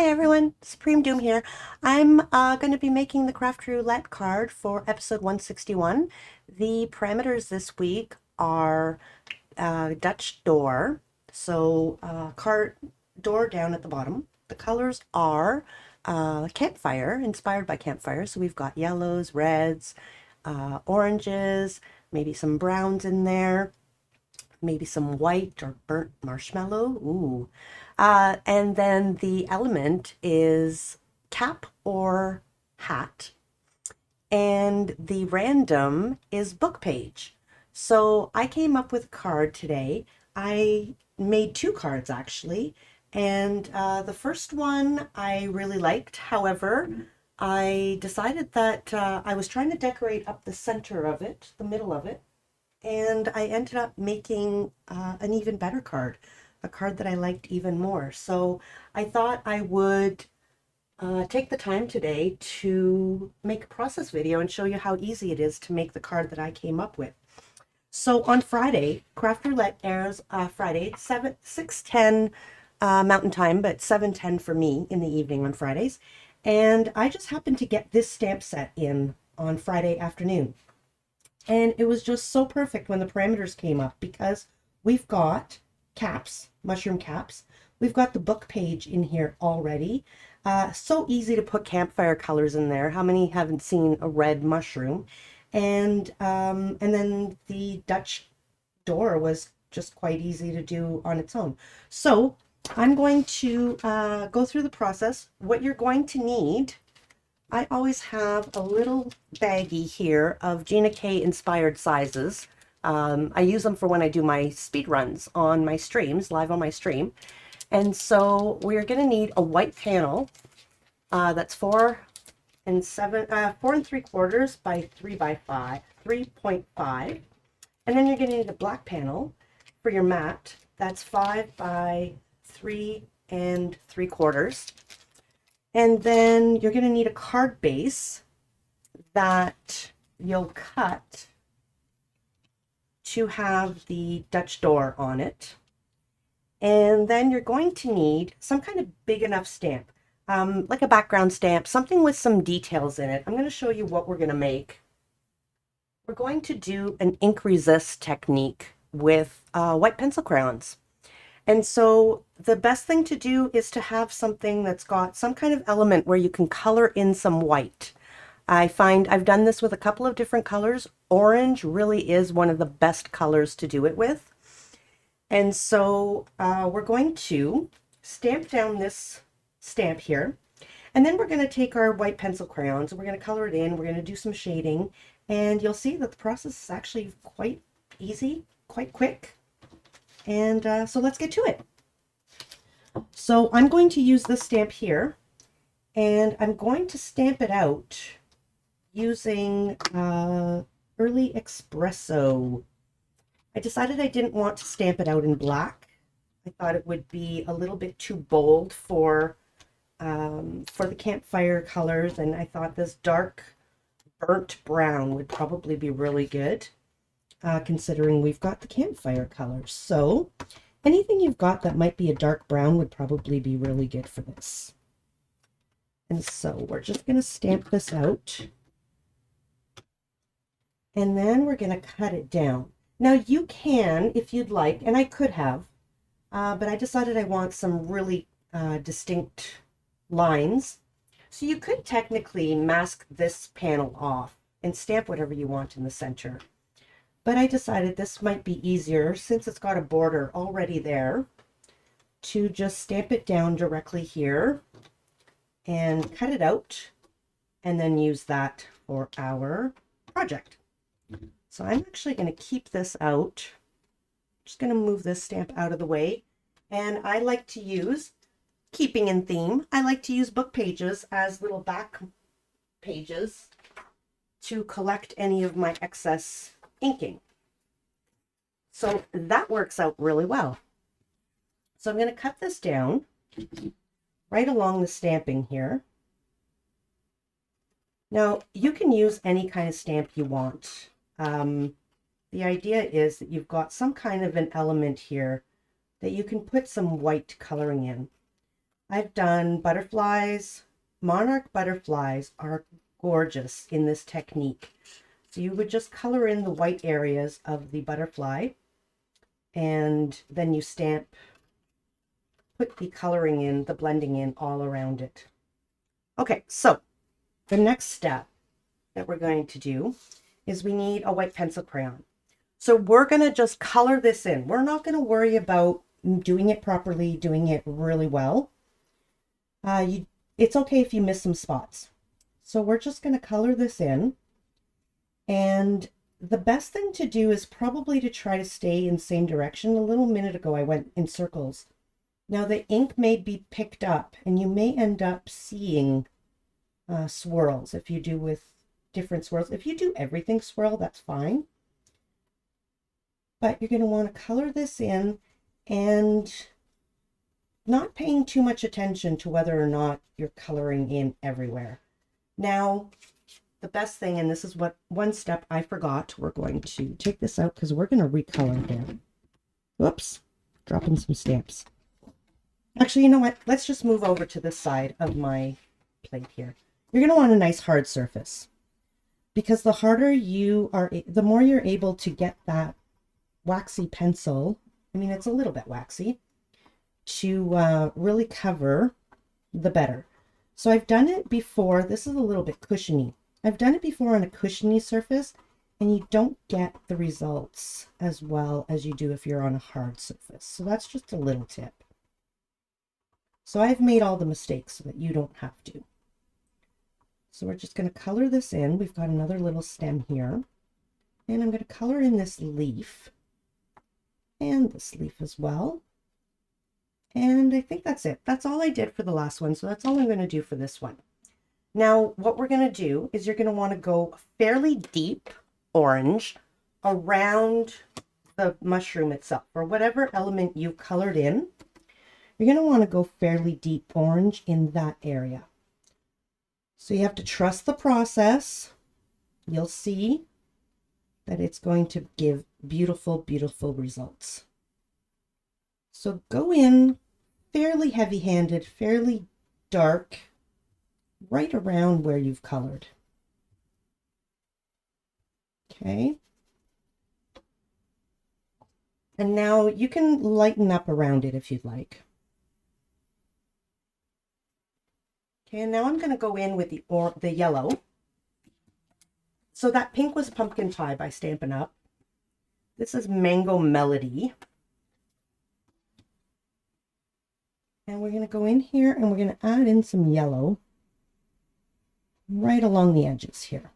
Hi everyone, Supreme Doom here. I'm going to be making the Craft Roulette card for episode 161. The parameters this week are Dutch door, so card door down at the bottom. The colors are campfire, inspired by campfire. So we've got yellows, reds, oranges, maybe some browns in there, maybe some white or burnt marshmallow. Ooh. And then the element is cap or hat. And the random is book page. So I came up with a card today. I made two cards actually. And the first one I really liked. However, I decided that I was trying to decorate up the center of it, the middle of it, and I ended up making an even better card, a card that I liked even more. So I thought I would take the time today to make a process video and show you how easy it is to make the card that I came up with. So on Friday, Craft Roulette airs Friday, 6:10 Mountain Time, but 7:10 for me in the evening on Fridays. And I just happened to get this stamp set in on Friday afternoon. And it was just so perfect when the parameters came up because we've got caps, mushroom caps. We've got the book page in here already. So easy to put campfire colors in there. How many haven't seen a red mushroom? And then the Dutch door was just quite easy to do on its own. So I'm going to go through the process. What you're going to need, I always have a little baggie here of Gina K inspired sizes. I use them for when I do my speed runs on my streams, live on my stream. And so we're going to need a white panel that's 4 3/4 by 3.5. And then you're going to need a black panel for your mat that's 5 by 3 3/4. And then you're going to need a card base that you'll cut to have the Dutch door on it. And then you're going to need some kind of big enough stamp, like a background stamp, something with some details in it. I'm going to show you what we're going to make. We're going to do an ink resist technique with white pencil crayons. And so the best thing to do is to have something that's got some kind of element where you can color in some white. I find I've done this with a couple of different colors. Orange really is one of the best colors to do it with. And so we're going to stamp down this stamp here. And then we're going to take our white pencil crayons and we're going to color it in. We're going to do some shading. And you'll see that the process is actually quite easy, quite quick. And so let's get to it. So I'm going to use this stamp here, and I'm going to stamp it out using Early Espresso. I decided I didn't want to stamp it out in black. I thought it would be a little bit too bold for the campfire colors, and I thought this dark burnt brown would probably be really good. Considering we've got the campfire colors. So anything you've got that might be a dark brown would probably be really good for this. And so we're just going to stamp this out. And then we're going to cut it down. Now you can, if you'd like, and I could have, but I decided I want some really distinct lines. So you could technically mask this panel off and stamp whatever you want in the center. But I decided this might be easier, since it's got a border already there, to just stamp it down directly here and cut it out and then use that for our project. So I'm actually going to keep this out. Just going to move this stamp out of the way. And I like to use, keeping in theme, I like to use book pages as little back pages to collect any of my excess inking. So that works out really well. So I'm going to cut this down right along the stamping here. Now you can use any kind of stamp you want. The idea is that you've got some kind of an element here that you can put some white coloring in. I've done butterflies. Monarch butterflies are gorgeous in this technique. So you would just color in the white areas of the butterfly, and then you put the coloring in, the blending in all around it. Okay, so the next step that we're going to do is we need a white pencil crayon. So we're going to just color this in. We're not going to worry about doing it properly, doing it really well. It's okay if you miss some spots. So we're just going to color this in. And the best thing to do is probably to try to stay in the same direction. A little minute ago, I went in circles. Now the ink may be picked up and you may end up seeing swirls if you do with different swirls. If you do everything swirl, that's fine. But you're going to want to color this in and not paying too much attention to whether or not you're coloring in everywhere. Now, the best thing, and this is what one step I forgot, we're going to take this out because we're going to recolor here. Whoops, dropping some stamps. Actually, you know what? Let's just move over to this side of my plate here. You're going to want a nice hard surface, because the harder you are, the more you're able to get that waxy pencil, I mean, it's a little bit waxy, to really cover, the better. So I've done it before. This is a little bit cushiony. I've done it before on a cushiony surface, and you don't get the results as well as you do if you're on a hard surface. So that's just a little tip. So I've made all the mistakes so that you don't have to. So we're just going to color this in. We've got another little stem here, and I'm going to color in this leaf and this leaf as well. And I think that's it. That's all I did for the last one. So that's all I'm going to do for this one. Now, what we're going to do is you're going to want to go fairly deep orange around the mushroom itself, or whatever element you colored in. You're going to want to go fairly deep orange in that area. So you have to trust the process. You'll see that it's going to give beautiful, beautiful results. So go in fairly heavy-handed, fairly dark, right around where you've colored. Okay. And now you can lighten up around it if you'd like. Okay, and now I'm going to go in with the yellow. So that pink was Pumpkin Pie by Stampin' Up. This is Mango Melody. And we're going to go in here and we're going to add in some yellow right along the edges here.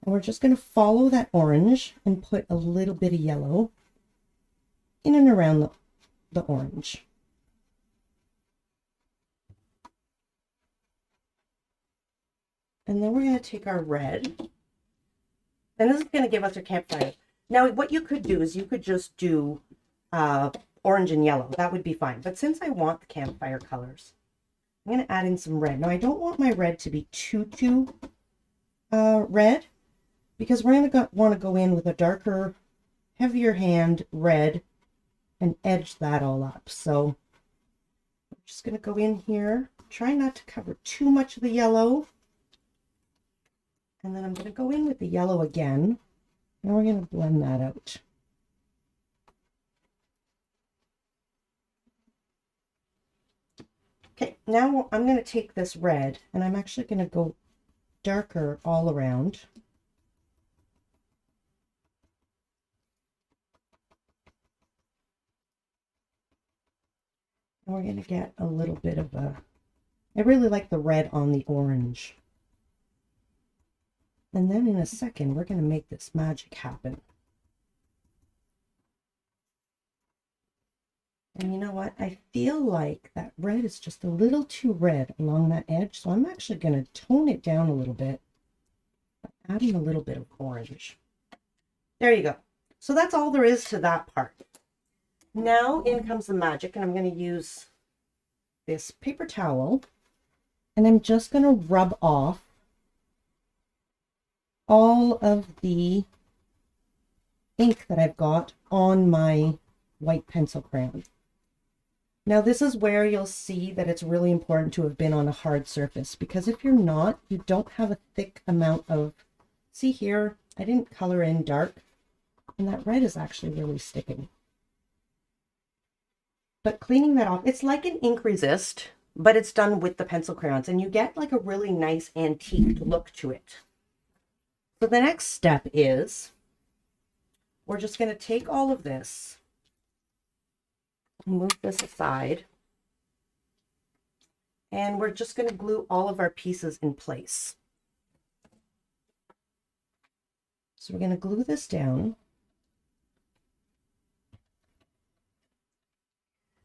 And we're just going to follow that orange and put a little bit of yellow in and around the orange. And then we're going to take our red, and this is going to give us our campfire. Now, what you could do is you could just do orange and yellow. That would be fine. But since I want the campfire colors, I'm going to add in some red. Now, I don't want my red to be too red, because we're going to want to go in with a darker, heavier hand red and edge that all up. So I'm just going to go in here, try not to cover too much of the yellow. And then I'm going to go in with the yellow again, and we're going to blend that out. Okay, now I'm going to take this red, and I'm actually going to go darker all around. And we're going to get a little bit of I really like the red on the orange. And then in a second, we're going to make this magic happen. And you know what? I feel like that red is just a little too red along that edge. So I'm actually going to tone it down a little bit by adding a little bit of orange. There you go. So that's all there is to that part. Now in comes the magic, and I'm going to use this paper towel, and I'm just going to rub off all of the ink that I've got on my white pencil crayon. Now this is where you'll see that it's really important to have been on a hard surface, because if you're not, you don't have a thick amount of, see here, I didn't color in dark, and that red is actually really sticking. But cleaning that off, it's like an ink resist, but it's done with the pencil crayons, and you get like a really nice antique look to it. So the next step is we're just going to take all of this, move this aside, and we're just going to glue all of our pieces in place. So we're going to glue this down.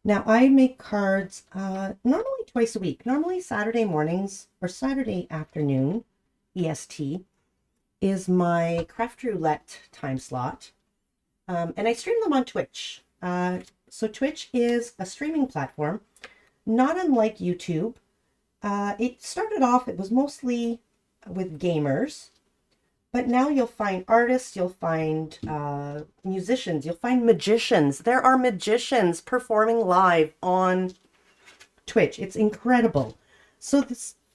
Now I make cards normally twice a week, normally Saturday mornings or Saturday afternoon, EST, is my Craft Roulette time slot. And I stream them on Twitch. So Twitch is a streaming platform, not unlike YouTube. It started off, it was mostly with gamers, but now you'll find artists, you'll find musicians, you'll find magicians. There are magicians performing live on Twitch. It's incredible. So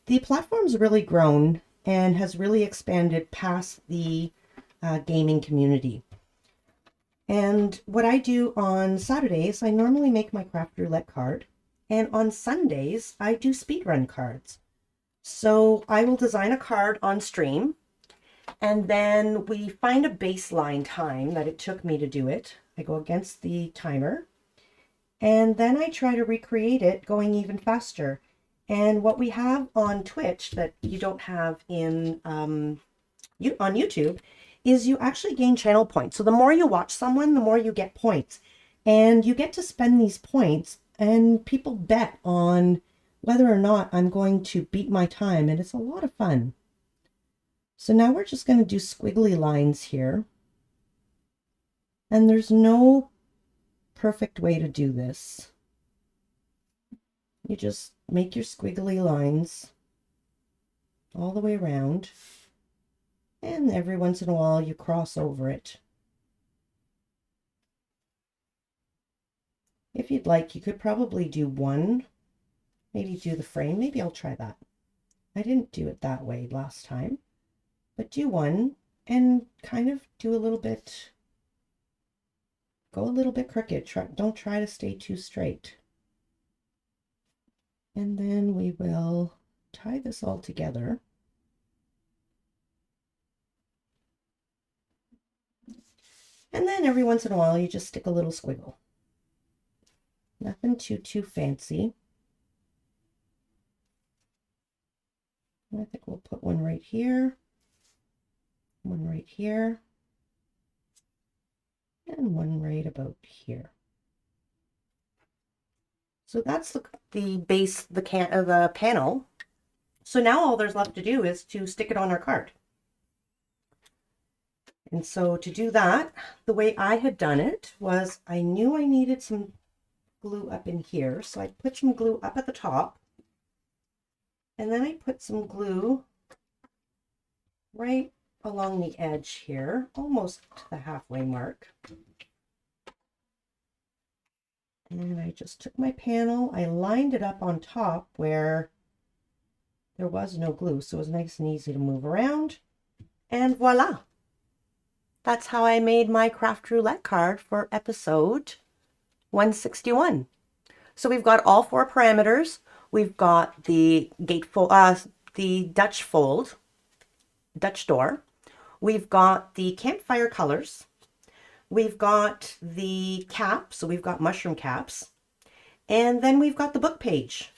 the platform's really grown and has really expanded past the gaming community. And what I do on Saturdays, I normally make my Craft Roulette card. And on Sundays, I do speedrun cards. So I will design a card on stream, and then we find a baseline time that it took me to do it. I go against the timer, and then I try to recreate it going even faster. And what we have on Twitch that you don't have in on YouTube is you actually gain channel points. So the more you watch someone, the more you get points. And you get to spend these points, and people bet on whether or not I'm going to beat my time, and it's a lot of fun. So now we're just going to do squiggly lines here. And there's no perfect way to do this. You just make your squiggly lines all the way around. And every once in a while you cross over it. If you'd like, you could probably do one, maybe do the frame. Maybe I'll try that. I didn't do it that way last time, but do one and kind of do a little bit, go a little bit crooked. Don't try to stay too straight. And then we will tie this all together. And then every once in a while, you just stick a little squiggle. Nothing too fancy. I think we'll put one right here, one right here, and one right about here. So that's the base, the panel. So now all there's left to do is to stick it on our card. And so to do that, the way I had done it was I knew I needed some glue up in here. So I put some glue up at the top, and then I put some glue right along the edge here, almost to the halfway mark. And I just took my panel, I lined it up on top where there was no glue, so it was nice and easy to move around. And voila! That's how I made my Craft Roulette card for episode 161. So we've got all four parameters. We've got the the Dutch fold, Dutch door. We've got the campfire colors. We've got the cap, so we've got mushroom caps. And then we've got the book page.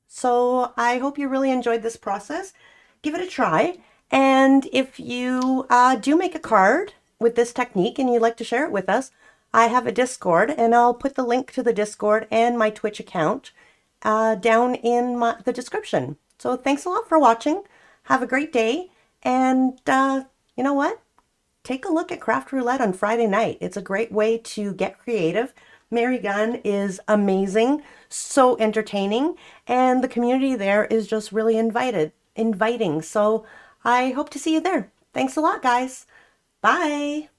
So I hope you really enjoyed this process. Give it a try. And if you do make a card with this technique and you'd like to share it with us, I have a Discord, and I'll put the link to the Discord and my Twitch account down in the description. So thanks a lot for watching. Have a great day. And you know what? Take a look at Craft Roulette on Friday night. It's a great way to get creative. Mary Gunn is amazing, so entertaining, and the community there is just really inviting. So I hope to see you there. Thanks a lot, guys. Bye.